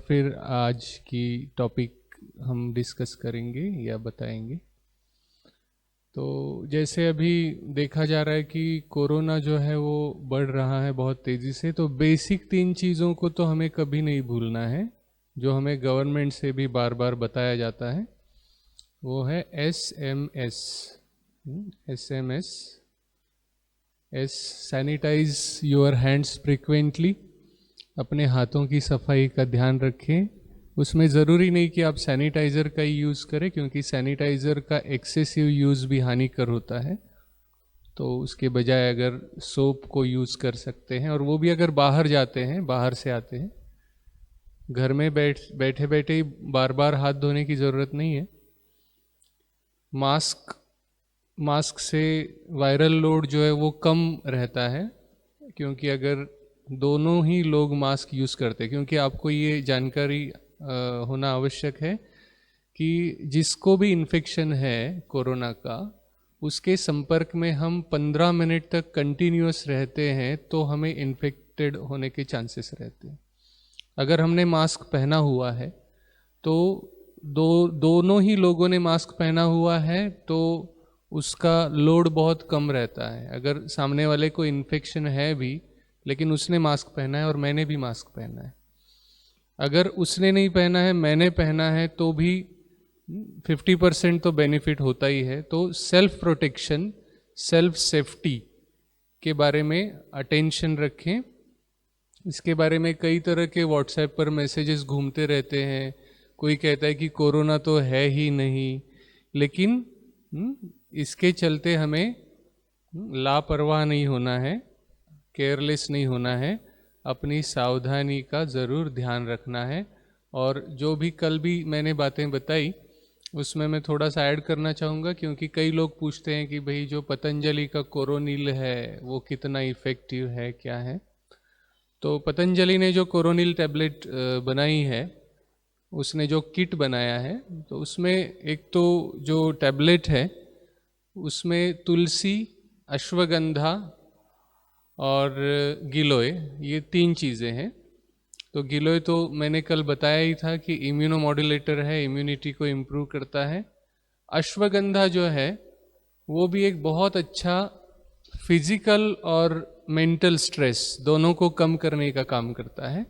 फिर आज की टॉपिक हम डिस्कस करेंगे या बताएंगे। तो जैसे अभी देखा जा रहा है कि कोरोना जो है वो बढ़ रहा है बहुत तेज़ी से, तो बेसिक 3 चीज़ों को तो हमें कभी नहीं भूलना है, जो हमें गवर्नमेंट से भी बार बार बताया जाता है। वो है SMS। SMS S sanitize your hands frequently. अपने हाथों की सफाई का ध्यान रखें। उसमें ज़रूरी नहीं कि आप सैनिटाइज़र का ही यूज़ करें, क्योंकि सैनिटाइज़र का एक्सेसिव यूज़ भी हानिकर होता है। तो उसके बजाय अगर सोप को यूज़ कर सकते हैं, और वो भी अगर बाहर जाते हैं, बाहर से आते हैं। घर में बैठे बैठे ही बार बार हाथ धोने की ज़रूरत नहीं है। मास्क से वायरल लोड जो है वो कम रहता है, क्योंकि अगर दोनों ही लोग मास्क यूज़ करते हैं, क्योंकि आपको ये जानकारी होना आवश्यक है कि जिसको भी इन्फेक्शन है कोरोना का, उसके संपर्क में हम 15 मिनट तक कंटिन्यूअस रहते हैं तो हमें इन्फेक्टेड होने के चांसेस रहते हैं। अगर हमने मास्क पहना हुआ है तो दोनों ही लोगों ने मास्क पहना हुआ है तो उसका लोड बहुत कम रहता है। अगर सामने वाले को इन्फेक्शन है भी, लेकिन उसने मास्क पहना है और मैंने भी मास्क पहना है, अगर उसने नहीं पहना है मैंने पहना है, तो भी 50% तो बेनिफिट होता ही है। तो सेल्फ प्रोटेक्शन, सेल्फ सेफ्टी के बारे में अटेंशन रखें। इसके बारे में कई तरह के व्हाट्सएप पर मैसेजेस घूमते रहते हैं। कोई कहता है कि कोरोना तो है ही नहीं, लेकिन इसके चलते हमें लापरवाह नहीं होना है, केयरलेस नहीं होना है, अपनी सावधानी का ज़रूर ध्यान रखना है। और जो भी कल भी मैंने बातें बताई उसमें मैं थोड़ा सा ऐड करना चाहूँगा, क्योंकि कई लोग पूछते हैं कि भाई जो पतंजलि का कोरोनिल है वो कितना इफ़ेक्टिव है, क्या है। तो पतंजलि ने जो कोरोनिल टैबलेट बनाई है, उसने जो किट बनाया है, तो उसमें एक तो जो टैबलेट है उसमें तुलसी, अश्वगंधा और गिलोय, ये 3 चीज़ें हैं। तो गिलोय तो मैंने कल बताया ही था कि इम्यूनो मॉड्यूलेटर है, इम्यूनिटी को इम्प्रूव करता है। अश्वगंधा जो है वो भी एक बहुत अच्छा फिजिकल और मेंटल स्ट्रेस दोनों को कम करने का काम करता है,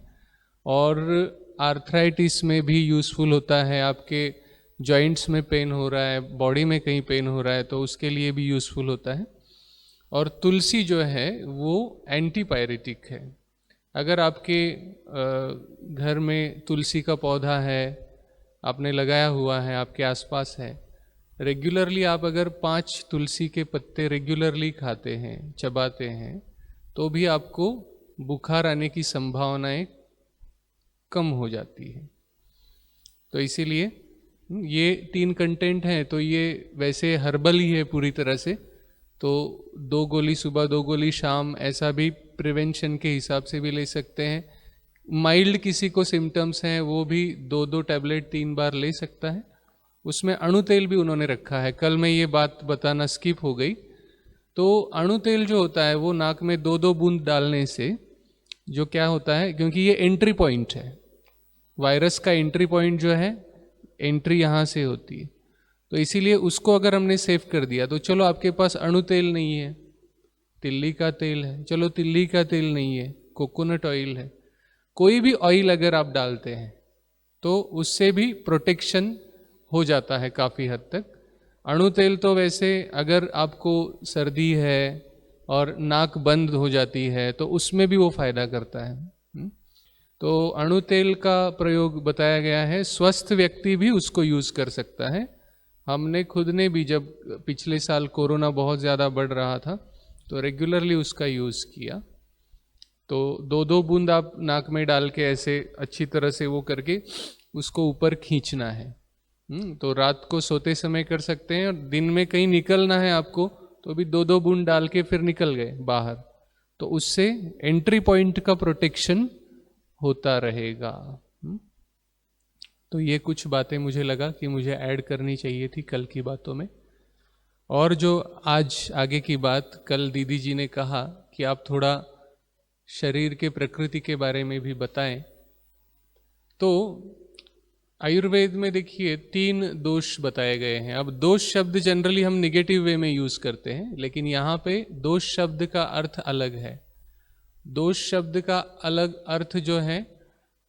और आर्थराइटिस में भी यूज़फुल होता है। आपके जॉइंट्स में पेन हो रहा है, बॉडी में कहीं पेन हो रहा है, तो उसके लिए भी यूज़फुल होता है। और तुलसी जो है वो एंटीपायरेटिक है। अगर आपके घर में तुलसी का पौधा है, आपने लगाया हुआ है, आपके आसपास है, रेगुलरली आप अगर 5 तुलसी के पत्ते रेगुलरली खाते हैं, चबाते हैं, तो भी आपको बुखार आने की संभावनाएं कम हो जाती है। तो इसीलिए ये 3 कंटेंट हैं, तो ये वैसे हर्बल ही है पूरी तरह से। तो 2 गोली सुबह, 2 गोली शाम, ऐसा भी प्रिवेंशन के हिसाब से भी ले सकते हैं। माइल्ड किसी को सिम्टम्स हैं वो भी 2-2 टैबलेट 3 बार ले सकता है। उसमें अणु तेल भी उन्होंने रखा है, कल मैं ये बात बताना स्किप हो गई। तो अणु तेल जो होता है वो नाक में 2-2 बूंद डालने से जो क्या होता है, क्योंकि ये एंट्री पॉइंट है, वायरस का एंट्री पॉइंट जो है, एंट्री यहाँ से होती है। तो इसीलिए उसको अगर हमने सेव कर दिया, तो चलो आपके पास अणु तेल नहीं है, तिल्ली का तेल है, चलो तिल्ली का तेल नहीं है, कोकोनट ऑयल है, कोई भी ऑयल अगर आप डालते हैं तो उससे भी प्रोटेक्शन हो जाता है काफ़ी हद तक। अणु तेल तो वैसे अगर आपको सर्दी है और नाक बंद हो जाती है तो उसमें भी वो फायदा करता है। तो अणु तेल का प्रयोग बताया गया है, स्वस्थ व्यक्ति भी उसको यूज़ कर सकता है। हमने खुद ने भी, जब पिछले साल कोरोना बहुत ज़्यादा बढ़ रहा था, तो रेगुलरली उसका यूज़ किया। तो 2-2 बूंद आप नाक में डाल के ऐसे अच्छी तरह से वो करके उसको ऊपर खींचना है। तो रात को सोते समय कर सकते हैं, और दिन में कहीं निकलना है आपको तो भी 2-2 बूंद डाल के फिर निकल गए बाहर, तो उससे एंट्री पॉइंट का प्रोटेक्शन होता रहेगा। तो ये कुछ बातें मुझे लगा कि मुझे ऐड करनी चाहिए थी कल की बातों में। और जो आज आगे की बात, कल दीदी जी ने कहा कि आप थोड़ा शरीर के प्रकृति के बारे में भी बताएं, तो आयुर्वेद में देखिए 3 दोष बताए गए हैं। अब दोष शब्द जनरली हम निगेटिव वे में यूज करते हैं, लेकिन यहाँ पे दोष शब्द का अर्थ अलग है। दोष शब्द का अलग अर्थ जो है,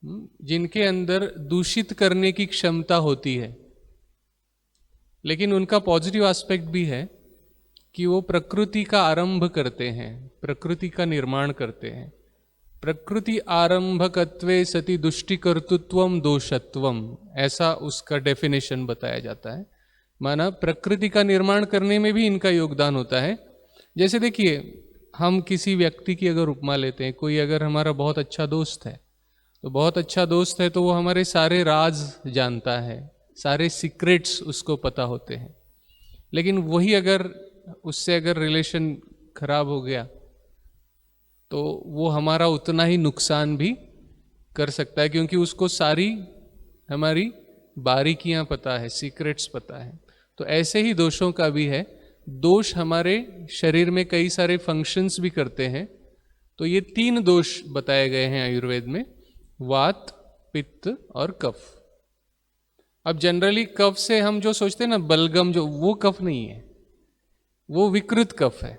जिनके अंदर दूषित करने की क्षमता होती है, लेकिन उनका पॉजिटिव एस्पेक्ट भी है कि वो प्रकृति का आरंभ करते हैं, प्रकृति का निर्माण करते हैं। प्रकृति आरंभकत्वे सति दुष्टिकर्तृत्वम दोषत्वम, ऐसा उसका डेफिनेशन बताया जाता है। माना प्रकृति का निर्माण करने में भी इनका योगदान होता है। जैसे देखिए, हम किसी व्यक्ति की अगर उपमा लेते हैं, कोई अगर हमारा बहुत अच्छा दोस्त है, तो बहुत अच्छा दोस्त है तो वो हमारे सारे राज जानता है, सारे सीक्रेट्स उसको पता होते हैं। लेकिन वही अगर उससे अगर रिलेशन खराब हो गया तो वो हमारा उतना ही नुकसान भी कर सकता है, क्योंकि उसको सारी हमारी बारीकियां पता है, सीक्रेट्स पता है। तो ऐसे ही दोषों का भी है। दोष हमारे शरीर में कई सारे फंक्शंस भी करते हैं। तो ये 3 दोष बताए गए हैं आयुर्वेद में, वात, पित्त और कफ। अब जनरली कफ से हम जो सोचते हैं ना, बलगम, जो वो कफ नहीं है, वो विकृत कफ है।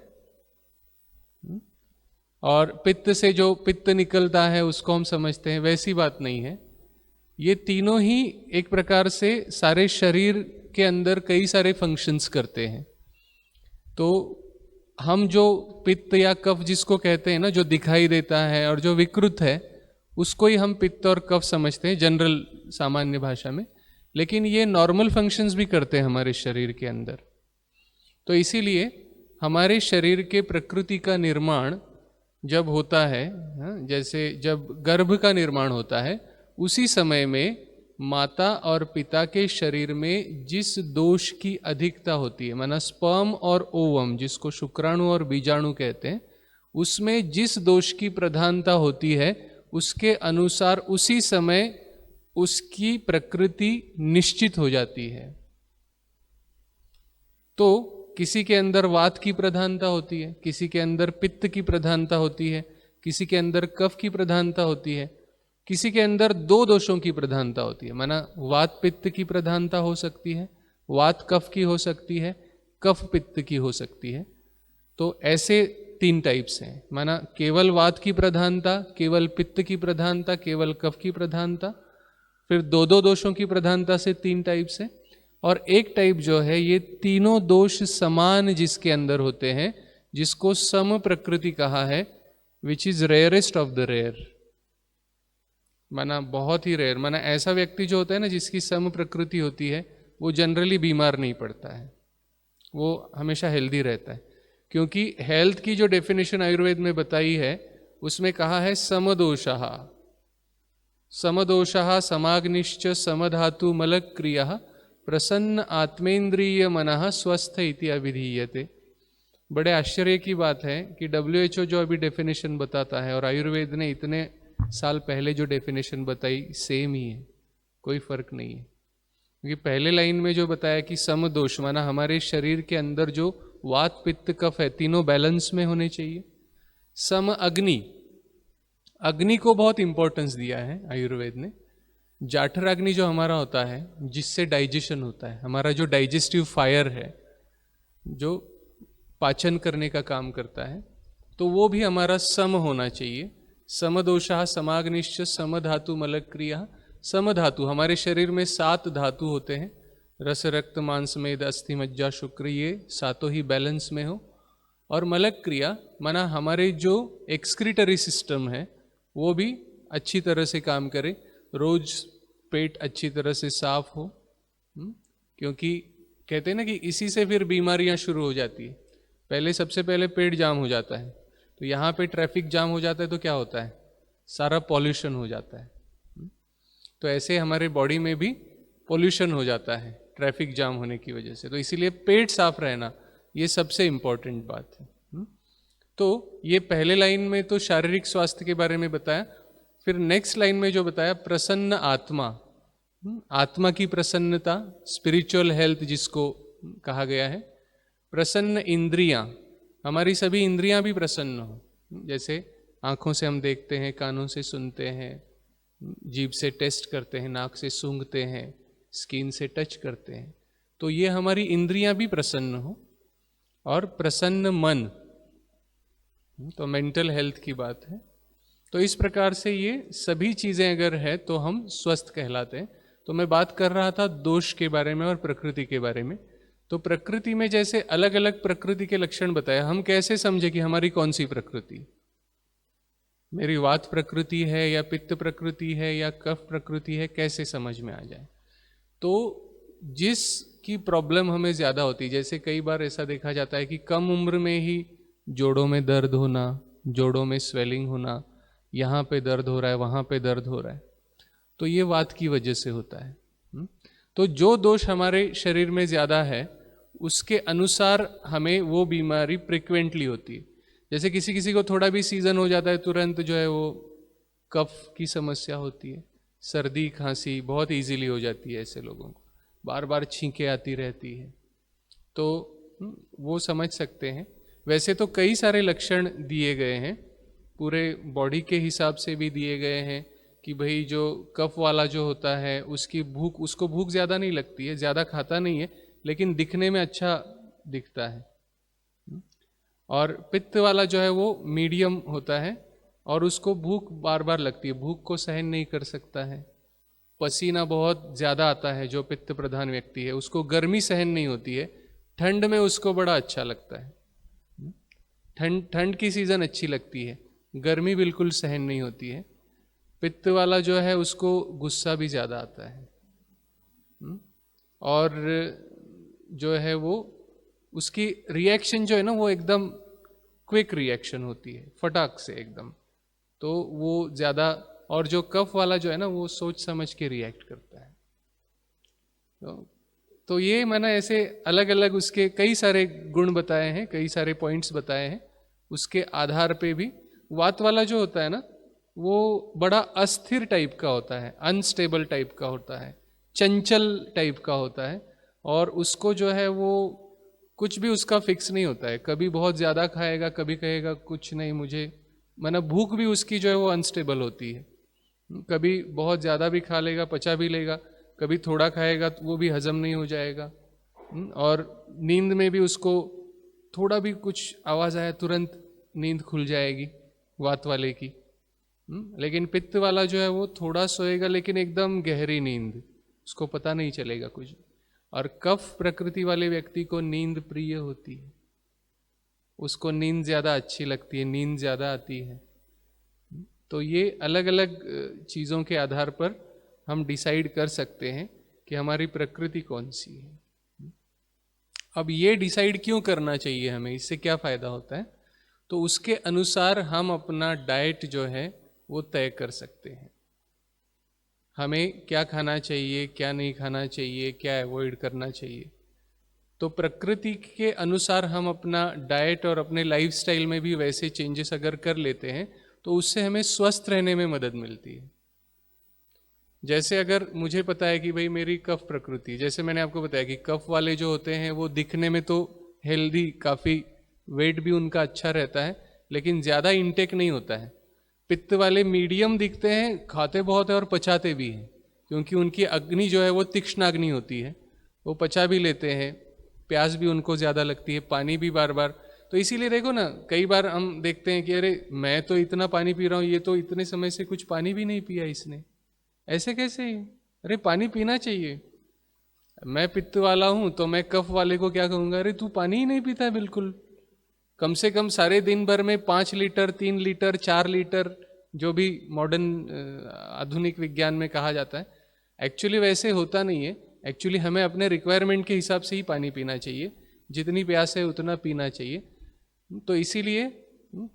और पित्त से जो पित्त निकलता है उसको हम समझते हैं, वैसी बात नहीं है। ये तीनों ही एक प्रकार से सारे शरीर के अंदर कई सारे फंक्शंस करते हैं। तो हम जो पित्त या कफ जिसको कहते हैं ना, जो दिखाई देता है और जो विकृत है, उसको ही हम पित्त और कफ समझते हैं जनरल सामान्य भाषा में। लेकिन ये नॉर्मल फंक्शंस भी करते हैं हमारे शरीर के अंदर। तो इसीलिए हमारे शरीर के प्रकृति का निर्माण जब होता है, जैसे जब गर्भ का निर्माण होता है, उसी समय में माता और पिता के शरीर में जिस दोष की अधिकता होती है, माना स्पर्म और ओवम, जिसको शुक्राणु और बीजाणु कहते हैं, उसमें जिस दोष की प्रधानता होती है, उसके अनुसार उसी समय उसकी प्रकृति निश्चित हो जाती है। तो किसी के अंदर वात की प्रधानता होती है, किसी के अंदर पित्त की प्रधानता होती है, किसी के अंदर कफ की प्रधानता होती है, किसी के अंदर 2 दोषों की प्रधानता होती है। माना वात पित्त की प्रधानता हो सकती है, वात कफ की हो सकती है, कफ पित्त की हो सकती है। तो ऐसे 3 टाइप्स हैं। माना केवल वात की प्रधानता, केवल पित्त की प्रधानता, केवल कफ की प्रधानता, फिर 2-2 दोषों की प्रधानता से 3 टाइप्स है। और एक टाइप जो है, ये तीनों दोष समान जिसके अंदर होते हैं, जिसको सम प्रकृति कहा है, which is rarest of the rare. माना बहुत ही रेयर, माना ऐसा व्यक्ति जो होता है ना, जिसकी सम प्रकृति होती है, वो जनरली बीमार नहीं पड़ता है, वो हमेशा हेल्दी रहता है। क्योंकि हेल्थ की जो डेफिनेशन आयुर्वेद में बताई है, उसमें कहा है समदोषः, समदोषः समाग्निश्च समधातु मलक क्रिया प्रसन्न आत्मेन्द्रिय मनः स्वस्थ इति अभिधीयते। बड़े आश्चर्य की बात है कि WHO जो अभी डेफिनेशन बताता है और आयुर्वेद ने इतने साल पहले जो डेफिनेशन बताई, सेम ही है, कोई फर्क नहीं है। क्योंकि पहले लाइन में जो बताया कि समदोष, माना हमारे शरीर के अंदर जो वात पित्त कफ है, तीनों बैलेंस में होने चाहिए। सम अग्नि, अग्नि को बहुत इंपॉर्टेंस दिया है आयुर्वेद ने। जाठराग्नि जो हमारा होता है, जिससे डाइजेशन होता है, हमारा जो डाइजेस्टिव फायर है, जो पाचन करने का काम करता है, तो वो भी हमारा सम होना चाहिए। समदोषः समाग्निश्च समधातु मलक क्रिया। समधातु, हमारे शरीर में 7 धातु होते हैं, रस रक्त मांस मेद अस्थि मज्जा शुक्र, ये 7 ही बैलेंस में हो। और मलक क्रिया माना हमारे जो एक्सक्रीटरी सिस्टम है, वो भी अच्छी तरह से काम करे, रोज पेट अच्छी तरह से साफ हो। क्योंकि कहते हैं ना कि इसी से फिर बीमारियां शुरू हो जाती है। पहले सबसे पहले पेट जाम हो जाता है, तो यहाँ पे ट्रैफिक जाम हो जाता है, तो क्या होता है, सारा पॉल्यूशन हो जाता है। तो ऐसे हमारे बॉडी में भी पॉल्यूशन हो जाता है ट्रैफिक जाम होने की वजह से। तो इसीलिए पेट साफ रहना ये सबसे इम्पोर्टेंट बात है। तो ये पहले लाइन में तो शारीरिक स्वास्थ्य के बारे में बताया। फिर नेक्स्ट लाइन में जो बताया, प्रसन्न आत्मा, आत्मा की प्रसन्नता, स्पिरिचुअल हेल्थ जिसको कहा गया है। प्रसन्न इंद्रियां, हमारी सभी इंद्रियां भी प्रसन्न हो। जैसे आँखों से हम देखते हैं, कानों से सुनते हैं, जीभ से टेस्ट करते हैं, नाक से सूंघते हैं, स्किन से टच करते हैं, तो ये हमारी इंद्रियां भी प्रसन्न हो और प्रसन्न मन, तो मेंटल हेल्थ की बात है। तो इस प्रकार से ये सभी चीजें अगर है तो हम स्वस्थ कहलाते हैं। तो मैं बात कर रहा था दोष के बारे में और प्रकृति के बारे में। तो प्रकृति में जैसे अलग अलग प्रकृति के लक्षण बताए, हम कैसे समझे कि हमारी कौन सी प्रकृति, मेरी वात प्रकृति है या पित्त प्रकृति है या कफ प्रकृति है, कैसे समझ में आ जाए? तो जिसकी प्रॉब्लम हमें ज्यादा होती है, जैसे कई बार ऐसा देखा जाता है कि कम उम्र में ही जोड़ों में दर्द होना, जोड़ों में स्वेलिंग होना, यहाँ पे दर्द हो रहा है, वहाँ पे दर्द हो रहा है, तो ये वात की वजह से होता है। तो जो दोष हमारे शरीर में ज्यादा है उसके अनुसार हमें वो बीमारी फ्रिक्वेंटली होती है। जैसे किसी किसी को थोड़ा भी सीजन हो जाता है तुरंत जो है वो कफ की समस्या होती है, सर्दी खांसी बहुत इजीली हो जाती है, ऐसे लोगों को बार बार छींकें आती रहती है, तो वो समझ सकते हैं। वैसे तो कई सारे लक्षण दिए गए हैं, पूरे बॉडी के हिसाब से भी दिए गए हैं कि भाई जो कफ वाला जो होता है उसकी भूख, उसको भूख ज़्यादा नहीं लगती है, ज़्यादा खाता नहीं है, लेकिन दिखने में अच्छा दिखता है। और पित्त वाला जो है वो मीडियम होता है और उसको भूख बार बार लगती है, भूख को सहन नहीं कर सकता है, पसीना बहुत ज़्यादा आता है। जो पित्त प्रधान व्यक्ति है उसको गर्मी सहन नहीं होती है, ठंड में उसको बड़ा अच्छा लगता है, ठंड की सीज़न अच्छी लगती है, गर्मी बिल्कुल सहन नहीं होती है। पित्त वाला जो है उसको गुस्सा भी ज़्यादा आता है, और जो है वो उसकी रिएक्शन जो है ना वो एकदम क्विक रिएक्शन होती है, फटाक से एकदम, तो वो ज़्यादा। और जो कफ वाला जो है ना वो सोच समझ के रिएक्ट करता है। तो ये मैंने ऐसे अलग अलग उसके कई सारे गुण बताए हैं, कई सारे पॉइंट्स बताए हैं, उसके आधार पे भी। वात वाला जो होता है ना वो बड़ा अस्थिर टाइप का होता है, अनस्टेबल टाइप का होता है, चंचल टाइप का होता है, और उसको जो है वो कुछ भी उसका फिक्स नहीं होता है, कभी बहुत ज़्यादा खाएगा, कभी कहेगा कुछ नहीं मुझे, माना भूख भी उसकी जो है वो अनस्टेबल होती है, कभी बहुत ज़्यादा भी खा लेगा, पचा भी लेगा, कभी थोड़ा खाएगा तो वो भी हजम नहीं हो जाएगा, और नींद में भी उसको थोड़ा भी कुछ आवाज़ आया तुरंत नींद खुल जाएगी वात वाले की। लेकिन पित्त वाला जो है वो थोड़ा सोएगा लेकिन एकदम गहरी नींद, उसको पता नहीं चलेगा कुछ। और कफ प्रकृति वाले व्यक्ति को नींद प्रिय होती है, उसको नींद ज़्यादा अच्छी लगती है, नींद ज़्यादा आती है। तो ये अलग अलग चीज़ों के आधार पर हम डिसाइड कर सकते हैं कि हमारी प्रकृति कौन सी है। अब ये डिसाइड क्यों करना चाहिए हमें, इससे क्या फ़ायदा होता है, तो उसके अनुसार हम अपना डाइट जो है वो तय कर सकते हैं। हमें क्या खाना चाहिए, क्या नहीं खाना चाहिए, क्या अवॉइड करना चाहिए। तो प्रकृति के अनुसार हम अपना डाइट और अपने लाइफस्टाइल में भी वैसे चेंजेस अगर कर लेते हैं तो उससे हमें स्वस्थ रहने में मदद मिलती है। जैसे अगर मुझे पता है कि भाई मेरी कफ प्रकृति, जैसे मैंने आपको बताया कि कफ वाले जो होते हैं वो दिखने में तो हेल्दी, काफ़ी वेट भी उनका अच्छा रहता है, लेकिन ज़्यादा इंटेक नहीं होता है। पित्त वाले मीडियम दिखते हैं, खाते बहुत है और पचाते भी हैं, क्योंकि उनकी अग्नि जो है वो तीक्ष्ण अग्नि होती है, वो पचा भी लेते हैं, प्यास भी उनको ज़्यादा लगती है, पानी भी बार बार। तो इसीलिए देखो ना, कई बार हम देखते हैं कि अरे मैं तो इतना पानी पी रहा हूँ, ये तो इतने समय से कुछ पानी भी नहीं पिया इसने, ऐसे कैसे? अरे पानी पीना चाहिए। मैं पित्त वाला हूँ तो मैं कफ वाले को क्या कहूँगा, अरे तू पानी ही नहीं पीता है बिल्कुल, कम से कम सारे दिन भर में 5 लीटर 3 लीटर 4 लीटर, जो भी मॉडर्न आधुनिक विज्ञान में कहा जाता है, एक्चुअली वैसे होता नहीं है। एक्चुअली हमें अपने रिक्वायरमेंट के हिसाब से ही पानी पीना चाहिए, जितनी प्यास है उतना पीना चाहिए। तो इसीलिए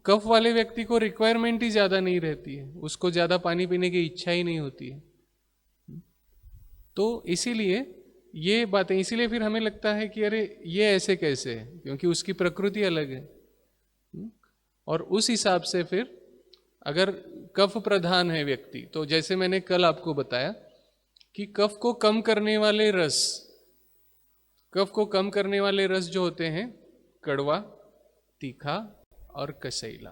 कफ वाले व्यक्ति को रिक्वायरमेंट ही ज़्यादा नहीं रहती है, उसको ज़्यादा पानी पीने की इच्छा ही नहीं होती है। तो इसीलिए ये बातें, इसीलिए फिर हमें लगता है कि अरे ये ऐसे कैसे है, क्योंकि उसकी प्रकृति अलग है। और उस हिसाब से फिर अगर कफ प्रधान है व्यक्ति, तो जैसे मैंने कल आपको बताया कि कफ को कम करने वाले रस, कफ को कम करने वाले रस जो होते हैं कड़वा, तीखा और कसैला।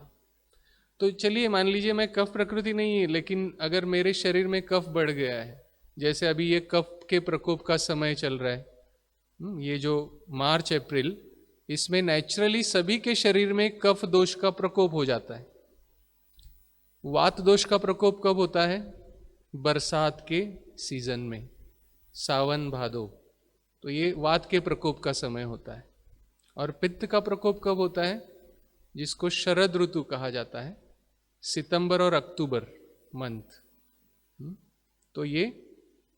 तो चलिए मान लीजिए मैं कफ प्रकृति नहीं है, लेकिन अगर मेरे शरीर में कफ बढ़ गया है, जैसे अभी ये कफ के प्रकोप का समय चल रहा है, ये जो मार्च अप्रैल, इसमें नेचुरली सभी के शरीर में कफ दोष का प्रकोप हो जाता है। वात दोष का प्रकोप कब होता है? बरसात के सीजन में, सावन भादो, तो ये वात के प्रकोप का समय होता है। और पित्त का प्रकोप कब होता है? जिसको शरद ऋतु कहा जाता है, सितंबर और अक्टूबर मंथ। तो ये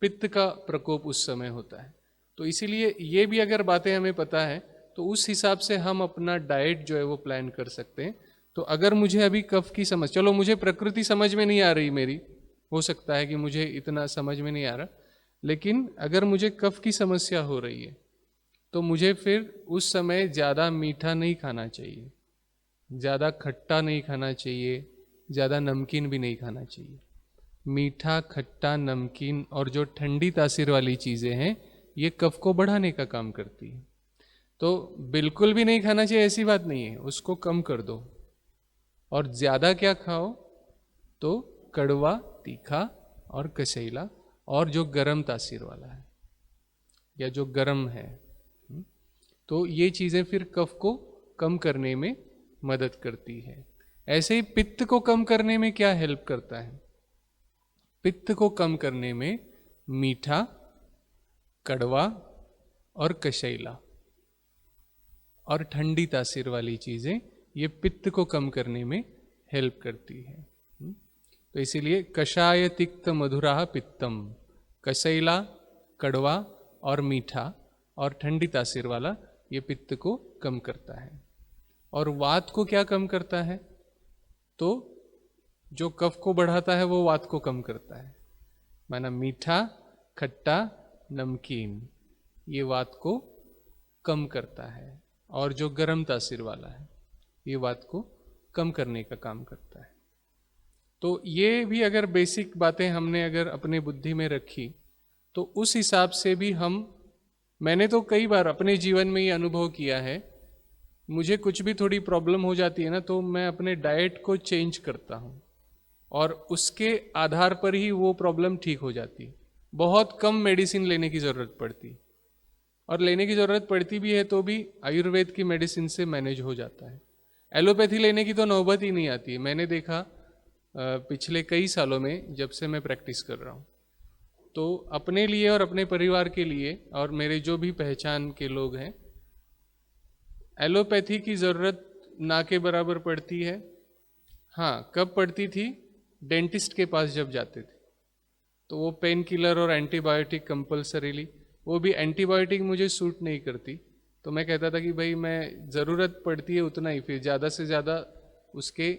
पित्त का प्रकोप उस समय होता है। तो इसीलिए ये भी अगर बातें हमें पता है तो उस हिसाब से हम अपना डाइट जो है वो प्लान कर सकते हैं। तो अगर मुझे अभी कफ की समझ, चलो मुझे प्रकृति समझ में नहीं आ रही मेरी, हो सकता है कि मुझे इतना समझ में नहीं आ रहा, लेकिन अगर मुझे कफ की समस्या हो रही है तो मुझे फिर उस समय ज़्यादा मीठा नहीं खाना चाहिए, ज़्यादा खट्टा नहीं खाना चाहिए, ज़्यादा नमकीन भी नहीं खाना चाहिए। मीठा, खट्टा, नमकीन और जो ठंडी तासीर वाली चीज़ें हैं ये कफ को बढ़ाने का काम करती है। तो बिल्कुल भी नहीं खाना चाहिए ऐसी बात नहीं है, उसको कम कर दो। और ज़्यादा क्या खाओ तो कड़वा, तीखा और कसैला, और जो गरम तासीर वाला है या जो गरम है, तो ये चीज़ें फिर कफ को कम करने में मदद करती है। ऐसे ही पित्त को कम करने में क्या हेल्प करता है? पित्त को कम करने में मीठा, कड़वा और कसैला और ठंडी तासीर वाली चीज़ें ये पित्त को कम करने में हेल्प करती है। तो इसीलिए कषाय तिक्त मधुरा पित्तम, कसैला, कड़वा और मीठा और ठंडी तासीर वाला ये पित्त को कम करता है। और वात को क्या कम करता है? तो जो कफ को बढ़ाता है वो वात को कम करता है। माना मीठा, खट्टा, नमकीन ये वात को कम करता है, और जो गर्म तासीर वाला है ये वात को कम करने का काम करता है। तो ये भी अगर बेसिक बातें हमने अगर अपने बुद्धि में रखी तो उस हिसाब से भी मैंने तो कई बार अपने जीवन में ये अनुभव किया है, मुझे कुछ भी थोड़ी प्रॉब्लम हो जाती है ना तो मैं अपने डाइट को चेंज करता हूँ और उसके आधार पर ही वो प्रॉब्लम ठीक हो जाती। बहुत कम मेडिसिन लेने की ज़रूरत पड़ती, और लेने की ज़रूरत पड़ती भी है तो भी आयुर्वेद की मेडिसिन से मैनेज हो जाता है। एलोपैथी लेने की तो नौबत ही नहीं आती। मैंने देखा पिछले कई सालों में जब से मैं प्रैक्टिस कर रहा हूँ, तो अपने लिए और अपने परिवार के लिए और मेरे जो भी पहचान के लोग हैं, एलोपैथी की ज़रूरत ना के बराबर पड़ती है। हाँ, कब पड़ती थी? डेंटिस्ट के पास जब जाते थे तो वो पेन किलर और एंटीबायोटिक कंपल्सरीली, वो भी एंटीबायोटिक मुझे सूट नहीं करती, तो मैं कहता था कि भाई मैं ज़रूरत पड़ती है उतना ही, फिर ज़्यादा से ज़्यादा उसके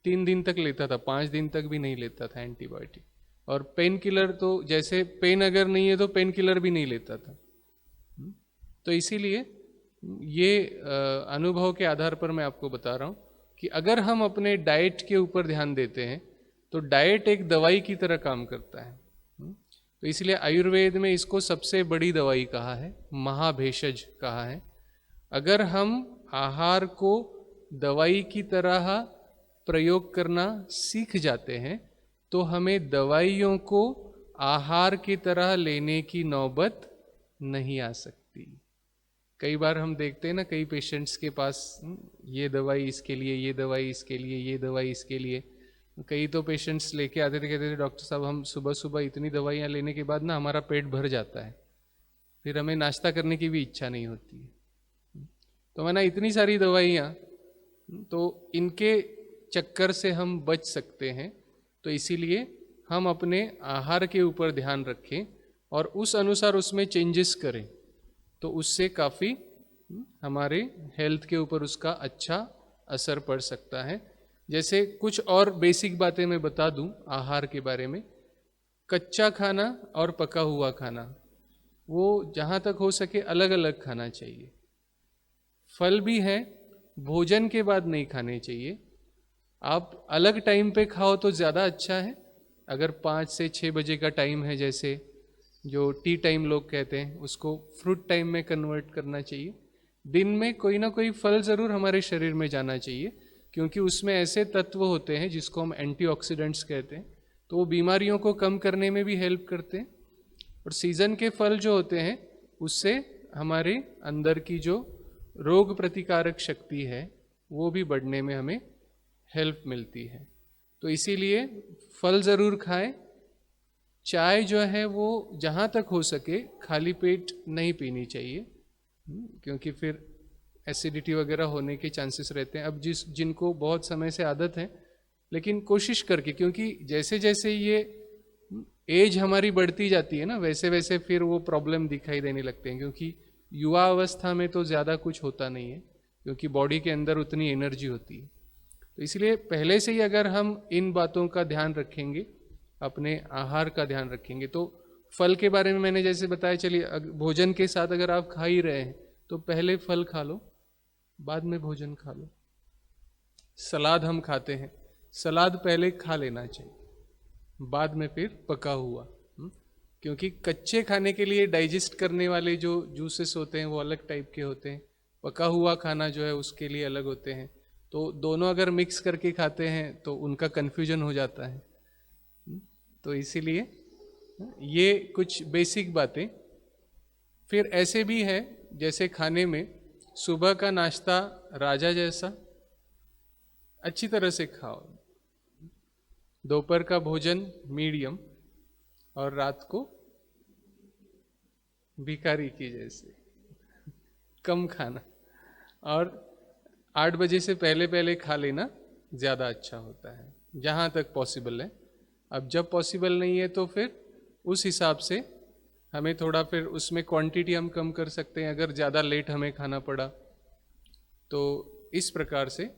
3 दिन तक लेता था, 5 दिन तक भी नहीं लेता था एंटीबायोटिक। और पेन किलर तो जैसे पेन अगर नहीं है तो पेन किलर भी नहीं लेता था। तो इसीलिए ये अनुभव के आधार पर मैं आपको बता रहा हूँ कि अगर हम अपने डाइट के ऊपर ध्यान देते हैं तो डाइट एक दवाई की तरह काम करता है। तो इसलिए आयुर्वेद में इसको सबसे बड़ी दवाई कहा है, महाभेषज कहा है। अगर हम आहार को दवाई की तरह प्रयोग करना सीख जाते हैं तो हमें दवाइयों को आहार की तरह लेने की नौबत नहीं आ सकती। कई बार हम देखते हैं ना, कई पेशेंट्स के पास ये दवाई इसके लिए, ये दवाई इसके लिए, ये दवाई इसके लिए। कई तो पेशेंट्स लेके आते थे, कहते थे डॉक्टर साहब हम सुबह सुबह इतनी दवाइयाँ लेने के बाद ना हमारा पेट भर जाता है, फिर हमें नाश्ता करने की भी इच्छा नहीं होती है। तो मैंने इतनी सारी दवाइयाँ, तो इनके चक्कर से हम बच सकते हैं। तो इसीलिए हम अपने आहार के ऊपर ध्यान रखें और उस अनुसार उसमें चेंजेस करें, तो उससे काफ़ी हमारे हेल्थ के ऊपर उसका अच्छा असर पड़ सकता है। जैसे कुछ और बेसिक बातें मैं बता दूं आहार के बारे में। कच्चा खाना और पका हुआ खाना वो जहाँ तक हो सके अलग अलग खाना चाहिए। फल भी है, भोजन के बाद नहीं खाने चाहिए। आप अलग टाइम पे खाओ तो ज़्यादा अच्छा है। अगर 5 से 6 बजे का टाइम है, जैसे जो टी टाइम लोग कहते हैं, उसको फ्रूट टाइम में कन्वर्ट करना चाहिए। दिन में कोई ना कोई फल ज़रूर हमारे शरीर में जाना चाहिए, क्योंकि उसमें ऐसे तत्व होते हैं जिसको हम एंटीऑक्सीडेंट्स कहते हैं, तो वो बीमारियों को कम करने में भी हेल्प करते हैं। और सीज़न के फल जो होते हैं उससे हमारे अंदर की जो रोग प्रतिकारक शक्ति है वो भी बढ़ने में हमें हेल्प मिलती है। तो इसीलिए फल ज़रूर खाएं। चाय जो है वो जहाँ तक हो सके खाली पेट नहीं पीनी चाहिए, क्योंकि फिर एसिडिटी वगैरह होने के चांसेस रहते हैं। अब जिनको बहुत समय से आदत है, लेकिन कोशिश करके, क्योंकि जैसे जैसे ये एज हमारी बढ़ती जाती है ना, वैसे वैसे फिर वो प्रॉब्लम दिखाई देने लगते हैं, क्योंकि युवा अवस्था में तो ज़्यादा कुछ होता नहीं है, क्योंकि बॉडी के अंदर उतनी एनर्जी होती है। तो इसलिए पहले से ही अगर हम इन बातों का ध्यान रखेंगे, अपने आहार का ध्यान रखेंगे, तो फल के बारे में मैंने जैसे बताया, चलिए भोजन के साथ अगर आप खा ही रहे हैं तो पहले फल खा लो, बाद में भोजन खा लो। सलाद हम खाते हैं, सलाद पहले खा लेना चाहिए, बाद में फिर पका हुआ, क्योंकि कच्चे खाने के लिए डाइजेस्ट करने वाले जो जूसेस होते हैं वो अलग टाइप के होते हैं, पका हुआ खाना जो है उसके लिए अलग होते हैं। तो दोनों अगर मिक्स करके खाते हैं तो उनका कन्फ्यूजन हो जाता है। तो इसीलिए ये कुछ बेसिक बातें। फिर ऐसे भी है, जैसे खाने में सुबह का नाश्ता राजा जैसा अच्छी तरह से खाओ, दोपहर का भोजन मीडियम, और रात को भिखारी की जैसे कम खाना, और 8 बजे से पहले पहले खा लेना ज़्यादा अच्छा होता है जहाँ तक पॉसिबल है। अब जब पॉसिबल नहीं है तो फिर उस हिसाब से हमें थोड़ा, फिर उसमें क्वांटिटी हम कम कर सकते हैं अगर ज़्यादा लेट हमें खाना पड़ा। तो इस प्रकार से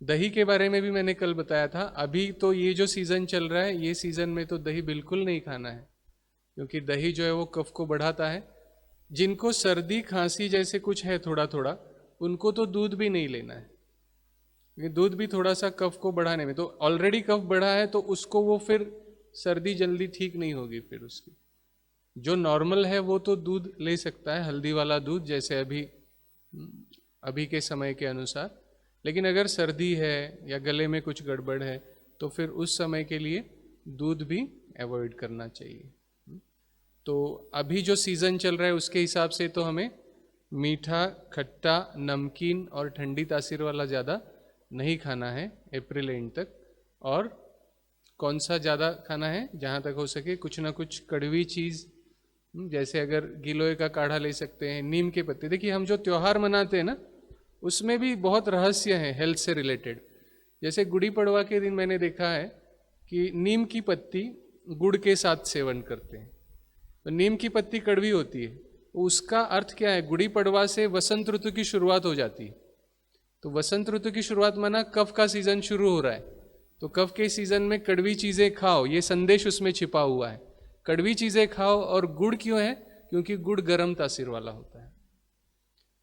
दही के बारे में भी मैंने कल बताया था। अभी तो ये जो सीज़न चल रहा है, ये सीज़न में तो दही बिल्कुल नहीं खाना है, क्योंकि दही जो है वो कफ को बढ़ाता है। जिनको सर्दी खांसी जैसे कुछ है थोड़ा थोड़ा, उनको तो दूध भी नहीं लेना है, क्योंकि दूध भी थोड़ा सा कफ को बढ़ाने में, तो ऑलरेडी कफ बढ़ा है तो उसको वो फिर सर्दी जल्दी ठीक नहीं होगी। फिर उसकी जो नॉर्मल है वो तो दूध ले सकता है, हल्दी वाला दूध, जैसे अभी के समय के अनुसार। लेकिन अगर सर्दी है या गले में कुछ गड़बड़ है तो फिर उस समय के लिए दूध भी अवॉइड करना चाहिए। तो अभी जो सीज़न चल रहा है उसके हिसाब से तो हमें मीठा, खट्टा, नमकीन और ठंडी तासीर वाला ज़्यादा नहीं खाना है अप्रैल एंड तक। और कौन सा ज़्यादा खाना है, जहाँ तक हो सके कुछ ना कुछ कड़वी चीज़, जैसे अगर गिलोय का काढ़ा ले सकते हैं, नीम के पत्ते। देखिए हम जो त्यौहार मनाते हैं ना, उसमें भी बहुत रहस्य है हेल्थ से रिलेटेड। जैसे गुड़ी पड़वा के दिन मैंने देखा है कि नीम की पत्ती गुड़ के साथ सेवन करते हैं। तो नीम की पत्ती कड़वी होती है, उसका अर्थ क्या है, गुड़ी पड़वा से वसंत ऋतु की शुरुआत हो जाती है। तो वसंत ऋतु की शुरुआत माना कफ का सीजन शुरू हो रहा है, तो कफ के सीजन में कड़वी चीज़ें खाओ, ये संदेश उसमें छिपा हुआ है। कड़वी चीज़ें खाओ। और गुड़ क्यों है, क्योंकि गुड़ गर्म तासीर वाला होता है।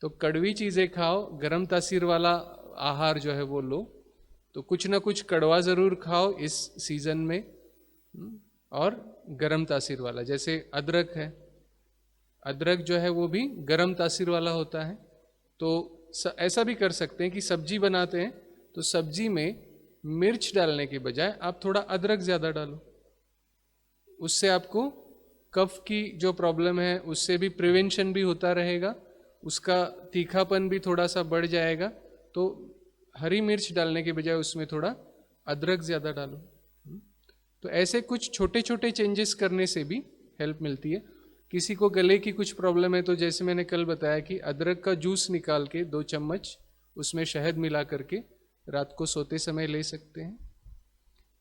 तो कड़वी चीज़ें खाओ, गर्म तासीर वाला आहार जो है वो लो। तो कुछ ना कुछ कड़वा ज़रूर खाओ इस सीज़न में, और गर्म तासीर वाला, जैसे अदरक है, अदरक जो है वो भी गर्म तासीर वाला होता है। तो ऐसा भी कर सकते हैं कि सब्जी बनाते हैं तो सब्जी में मिर्च डालने के बजाय आप थोड़ा अदरक ज़्यादा डालो, उससे आपको कफ की जो प्रॉब्लम है उससे भी प्रिवेंशन भी होता रहेगा, उसका तीखापन भी थोड़ा सा बढ़ जाएगा। तो हरी मिर्च डालने के बजाय उसमें थोड़ा अदरक ज़्यादा डालो। तो ऐसे कुछ छोटे छोटे चेंजेस करने से भी हेल्प मिलती है। किसी को गले की कुछ प्रॉब्लम है तो जैसे मैंने कल बताया कि अदरक का जूस निकाल के 2 चम्मच उसमें शहद मिला करके रात को सोते समय ले सकते हैं।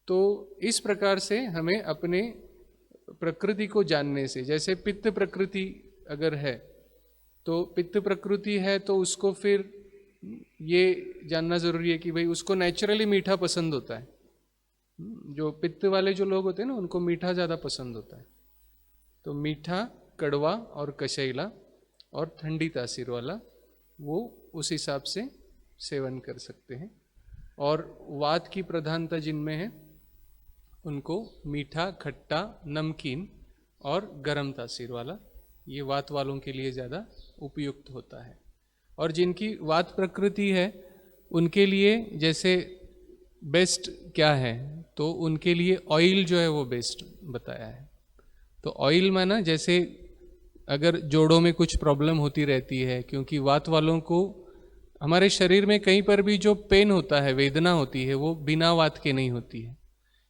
तो इस प्रकार से हमें अपने प्रकृति को जानने से, जैसे पित्त प्रकृति अगर है तो पित्त प्रकृति है तो उसको फिर ये जानना ज़रूरी है कि भाई उसको नेचुरली मीठा पसंद होता है। जो पित्त वाले जो लोग होते हैं ना, उनको मीठा ज़्यादा पसंद होता है। तो मीठा, कड़वा और कशैला और ठंडी तासीर वाला वो उस हिसाब से सेवन कर सकते हैं। और वात की प्रधानता जिनमें है उनको मीठा, खट्टा, नमकीन और गर्म तासीर वाला, ये वात वालों के लिए ज़्यादा उपयुक्त होता है। और जिनकी वात प्रकृति है उनके लिए जैसे बेस्ट क्या है, तो उनके लिए ऑयल जो है वो बेस्ट बताया है। तो ऑयल माना जैसे अगर जोड़ों में कुछ प्रॉब्लम होती रहती है, क्योंकि वात वालों को हमारे शरीर में कहीं पर भी जो पेन होता है, वेदना होती है, वो बिना वात के नहीं होती है।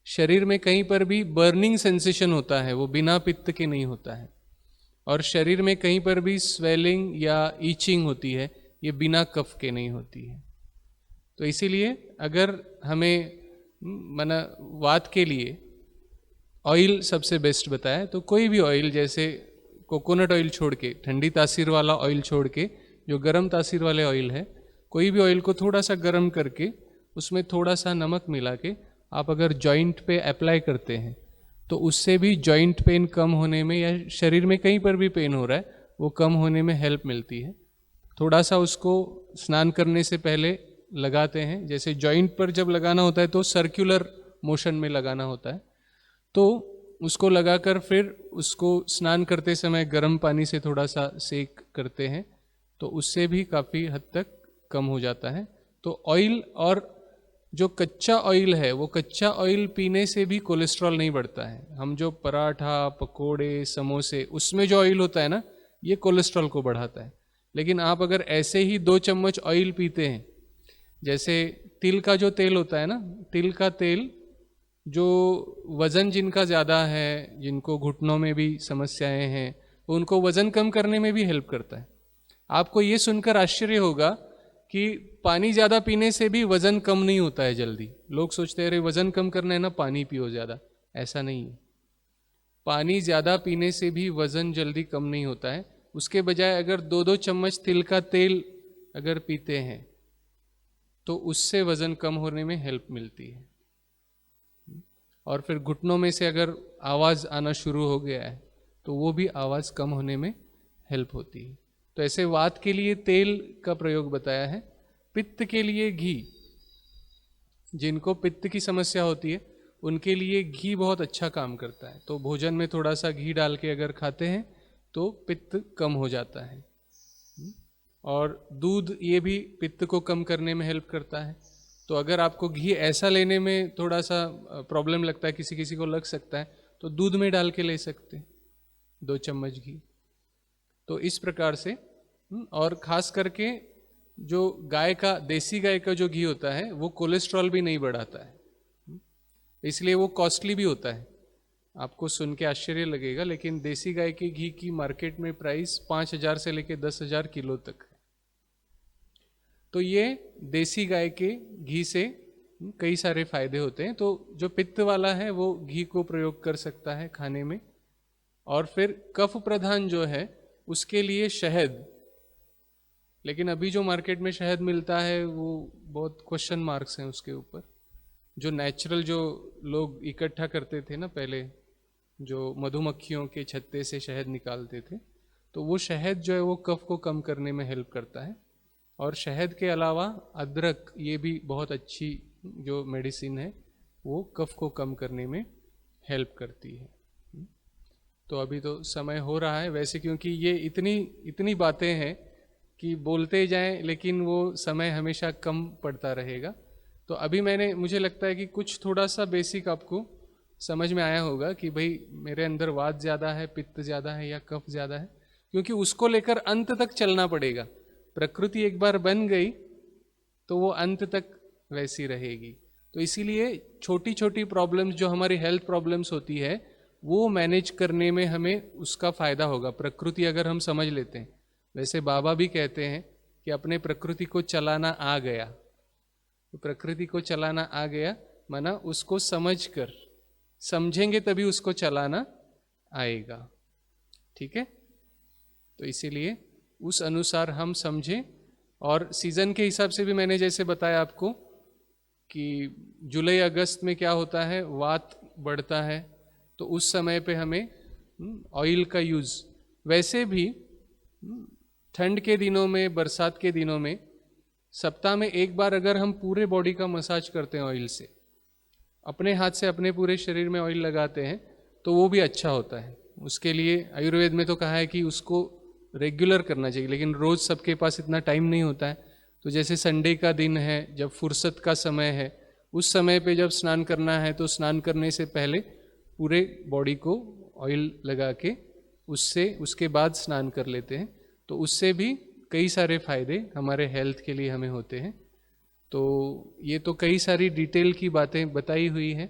शरीर में कहीं पर भी बर्निंग सेंसेशन होता है, वो बिना पित्त के नहीं होता है। और शरीर में कहीं पर भी स्वेलिंग या ईचिंग होती है, ये बिना कफ के नहीं होती है। तो इसीलिए अगर हमें माना वात के लिए ऑयल सबसे बेस्ट बताया है, तो कोई भी ऑयल जैसे कोकोनट ऑयल छोड़ के, ठंडी तासीर वाला ऑयल छोड़ के जो गर्म तासीर वाले ऑयल है, कोई भी ऑयल को थोड़ा सा गर्म करके उसमें थोड़ा सा नमक मिला के आप अगर जॉइंट पे अप्लाई करते हैं, तो उससे भी जॉइंट पेन कम होने में या शरीर में कहीं पर भी पेन हो रहा है वो कम होने में हेल्प मिलती है। थोड़ा सा उसको स्नान करने से पहले लगाते हैं। जैसे जॉइंट पर जब लगाना होता है तो सर्कुलर मोशन में लगाना होता है, तो उसको लगाकर फिर उसको स्नान करते समय गर्म पानी से थोड़ा सा सेक करते हैं, तो उससे भी काफ़ी हद तक कम हो जाता है। तो ऑयल, और जो कच्चा ऑयल है वो कच्चा ऑयल पीने से भी कोलेस्ट्रॉल नहीं बढ़ता है। हम जो पराठा, पकोड़े, समोसे, उसमें जो ऑयल होता है ना, ये कोलेस्ट्रॉल को बढ़ाता है। लेकिन आप अगर ऐसे ही 2 चम्मच ऑयल पीते हैं, जैसे तिल का जो तेल होता है ना, तिल का तेल जो वज़न जिनका ज़्यादा है, जिनको घुटनों में भी समस्याएं हैं, तो उनको वज़न कम करने में भी हेल्प करता है। आपको ये सुनकर आश्चर्य होगा कि पानी ज़्यादा पीने से भी वज़न कम नहीं होता है जल्दी। लोग सोचते हैं अरे वज़न कम करना है ना, पानी पियो ज़्यादा। ऐसा नहीं है, पानी ज़्यादा पीने से भी वज़न जल्दी कम नहीं होता है। उसके बजाय अगर 2-2 चम्मच तिल का तेल अगर पीते हैं तो उससे वज़न कम होने में हेल्प मिलती है। और फिर घुटनों में से अगर आवाज़ आना शुरू हो गया है तो वो भी आवाज़ कम होने में हेल्प होती है। तो ऐसे वात के लिए तेल का प्रयोग बताया है। पित्त के लिए घी, जिनको पित्त की समस्या होती है उनके लिए घी बहुत अच्छा काम करता है। तो भोजन में थोड़ा सा घी डाल के अगर खाते हैं तो पित्त कम हो जाता है। और दूध, ये भी पित्त को कम करने में हेल्प करता है। तो अगर आपको घी ऐसा लेने में थोड़ा सा प्रॉब्लम लगता है, किसी किसी को लग सकता है, तो दूध में डाल के ले सकते हैं 2 चम्मच घी। तो इस प्रकार से और ख़ास करके जो गाय का, देसी गाय का जो घी होता है वो कोलेस्ट्रॉल भी नहीं बढ़ाता है, इसलिए वो कॉस्टली भी होता है। आपको सुन के आश्चर्य लगेगा, लेकिन देसी गाय के घी की मार्केट में प्राइस 5,000 से लेकर 10,000 किलो तक है। तो ये देसी गाय के घी से कई सारे फायदे होते हैं। तो जो पित्त वाला है वो घी को प्रयोग कर सकता है खाने में। और फिर कफ प्रधान जो है उसके लिए शहद, लेकिन अभी जो मार्केट में शहद मिलता है वो बहुत क्वेश्चन मार्क्स हैं उसके ऊपर। जो नेचुरल जो लोग इकट्ठा करते थे ना पहले, जो मधुमक्खियों के छत्ते से शहद निकालते थे, तो वो शहद जो है वो कफ को कम करने में हेल्प करता है। और शहद के अलावा अदरक, ये भी बहुत अच्छी जो मेडिसिन है, वो कफ को कम करने में हेल्प करती है। तो अभी तो समय हो रहा है वैसे, क्योंकि ये इतनी बातें हैं कि बोलते जाएं लेकिन वो समय हमेशा कम पड़ता रहेगा। तो अभी मुझे लगता है कि कुछ थोड़ा सा बेसिक आपको समझ में आया होगा कि भाई मेरे अंदर वात ज़्यादा है, पित्त ज़्यादा है या कफ ज़्यादा है, क्योंकि उसको लेकर अंत तक चलना पड़ेगा। प्रकृति एक बार बन गई तो वो अंत तक वैसी रहेगी। तो इसीलिए छोटी छोटी प्रॉब्लम्स जो हमारी हेल्थ प्रॉब्लम्स होती है वो मैनेज करने में हमें उसका फ़ायदा होगा, प्रकृति अगर हम समझ लेते हैं। वैसे बाबा भी कहते हैं कि अपने प्रकृति को चलाना आ गया। तो प्रकृति को चलाना आ गया माना उसको समझ कर, समझेंगे तभी उसको चलाना आएगा। ठीक है, तो इसीलिए उस अनुसार हम समझें। और सीज़न के हिसाब से भी मैंने जैसे बताया आपको कि जुलाई अगस्त में क्या होता है, वात बढ़ता है, तो उस समय पे हमें ऑयल का यूज़, वैसे भी ठंड के दिनों में, बरसात के दिनों में सप्ताह में एक बार अगर हम पूरे बॉडी का मसाज करते हैं ऑयल से, अपने हाथ से अपने पूरे शरीर में ऑयल लगाते हैं, तो वो भी अच्छा होता है। उसके लिए आयुर्वेद में तो कहा है कि उसको रेगुलर करना चाहिए, लेकिन रोज़ सबके पास इतना टाइम नहीं होता है। तो जैसे संडे का दिन है, जब फुर्सत का समय है, उस समय पे जब स्नान करना है तो स्नान करने से पहले पूरे बॉडी को ऑयल लगा के उसके बाद स्नान कर लेते हैं। तो उससे भी कई सारे फायदे हमारे हेल्थ के लिए हमें होते हैं। तो ये तो कई सारी डिटेल की बातें बताई हुई हैं,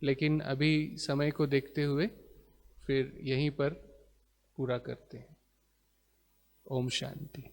लेकिन अभी समय को देखते हुए फिर यहीं पर पूरा करते हैं। ओम शांति।